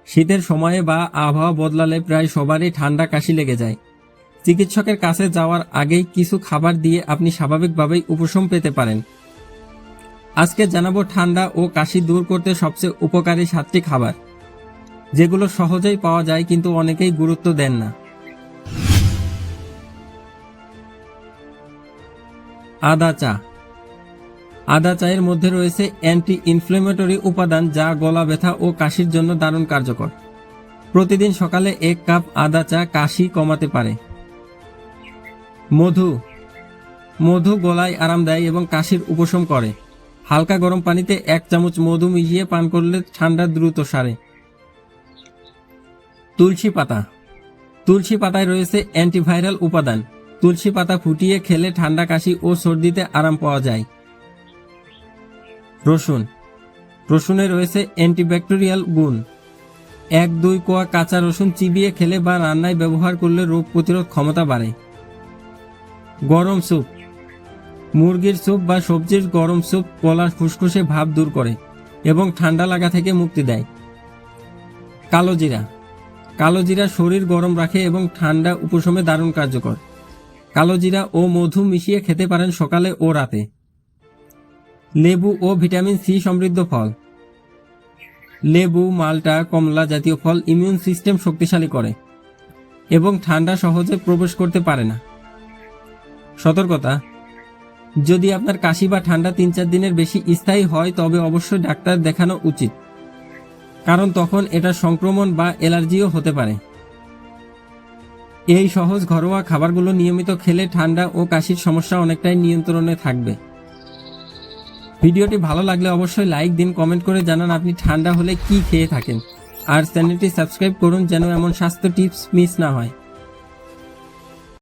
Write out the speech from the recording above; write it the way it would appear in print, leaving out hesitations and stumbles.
শীতের সময়ে বা আবহাওয়া বদলালে প্রায় সবারই ঠান্ডা কাশি লেগে যায়। চিকিৎসকের কাছে যাওয়ার আগেই কিছু খাবার দিয়ে আপনি স্বাভাবিকভাবেই উপশম পেতে পারেন। আজকে জানাবো ঠান্ডা ও কাশি দূর করতে সবচেয়ে উপকারী 7টি খাবার, যেগুলো সহজেই পাওয়া যায় কিন্তু অনেকেই গুরুত্ব দেন না। আদা চা। আদা চায়ের মধ্যে রয়েছে অ্যান্টি ইনফ্লেমেটরি উপাদান যা গলা ব্যথা ও কাশির জন্য দারুণ কার্যকর। প্রতিদিন সকালে 1 কাপ আদা চা কাশি কমাতে পারে। মধু। মধু গলায় আরাম দেয় এবং কাশির উপশম করে। হালকা গরম পানিতে 1 চামচ মধু মিশিয়ে পান করলে ঠান্ডা দ্রুত সারে। তুলসী পাতা। তুলসী পাতায় রয়েছে অ্যান্টিভাইরাল উপাদান। তুলসী পাতা ফুটিয়ে খেলে ঠান্ডা কাশি ও সর্দিতে আরাম পাওয়া যায়। রসুন। রসুনে রয়েছে অ্যান্টিব্যাকটেরিয়াল গুণ। 1-2 কোয়া কাঁচা রসুন চিবিয়ে খেলে বা রান্নায় ব্যবহার করলে রোগ প্রতিরোধ ক্ষমতা বাড়ে। গরম স্যুপ। মুরগির স্যুপ বা সবজির গরম স্যুপ গলার ফুসফুসে ভাব দূর করে এবং ঠান্ডা লাগা থেকে মুক্তি দেয়। কালো জিরা। কালো জিরা শরীর গরম রাখে এবং ঠান্ডা উপশমে দারুণ কার্যকর। কালো জিরা ও মধু মিশিয়ে খেতে পারেন সকালে ও রাতে। লেবু ও ভিটামিন সি সমৃদ্ধ ফল। লেবু, মাল্টা, কমলা জাতীয় ফল ইমিউন সিস্টেম শক্তিশালী করে এবং ঠান্ডা সহজে প্রবেশ করতে পারে না। সতর্কতা: যদি আপনার কাশি বা ঠান্ডা 3-4 দিনের বেশি স্থায়ী হয় তবে অবশ্যই ডাক্তার দেখানো উচিত, কারণ তখন এটা সংক্রমণ বা অ্যালার্জিও হতে পারে। এই সহজ ঘরোয়া খাবারগুলো নিয়মিত খেলে ঠান্ডা ও কাশির সমস্যা অনেকটাই নিয়ন্ত্রণে থাকবে। ভিডিওটি ভালো লাগলে অবশ্যই লাইক দিন, কমেন্ট করে জানান আপনি ঠান্ডা হলে কি খেয়ে থাকেন, আর চ্যানেলটি সাবস্ক্রাইব করুন যেন এমন স্বাস্থ্য টিপস মিস না হয়।